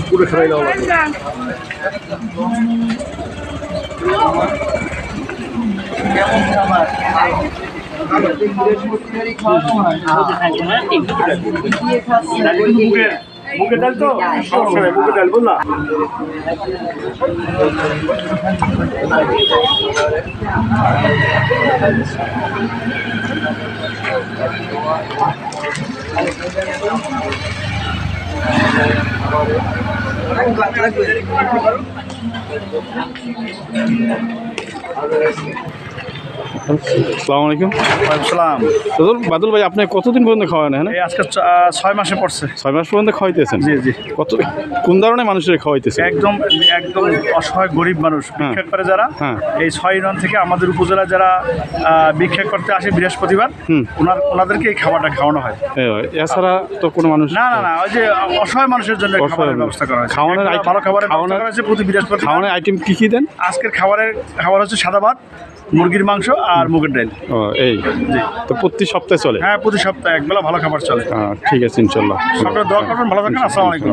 পুরো খাই দাও মুখে ডাল তো সমস্যা নেই, মুখে ডাল বল না। আসসালামু আলাইকুম। আসসালাম। বাদল ভাই, আপনি কতদিন পর্যন্ত খাওয়ান? হ্যাঁ, আজকে 6 মাসে পড়ছে। 6 মাস পর্যন্ত খাওয়াইতেছেন? জি জি। কোন ধরনের মানুষের খাওয়াইতেছেন? একদম একদম অসহায় গরিব মানুষ ভিক্ষা করে যারা। এই 6 ইউনিয়ন থেকে আমাদের উপজেলা যারা ভিক্ষা করতে আসে বৃহস্পতিবার, ওনাদেরকে এই খাবারটা খাওয়ানো হয়। এছাড়া তো কোনো মানুষ না না না, ওই যে অসহায় মানুষের জন্য খাবারের ব্যবস্থা করা হয়েছে। খাওয়ানোর ভালো খাবারের ব্যবস্থা করা হয়েছে প্রতি বৃহস্পতিবার। খাওয়ানোর আইটেম কি দেন? আজকের খাবার হচ্ছে সাদা ভাত, মুরগির মাংস আর মুগের ডাল। এই তো প্রতি সপ্তাহে চলে? হ্যাঁ, প্রতি সপ্তাহে একবেলা ভালো খাবার চলে। ঠিক আছে, ইনশাল্লাহ। সবাই দোয়া করবেন, ভালো থাকেন। আসসালামু আলাইকুম।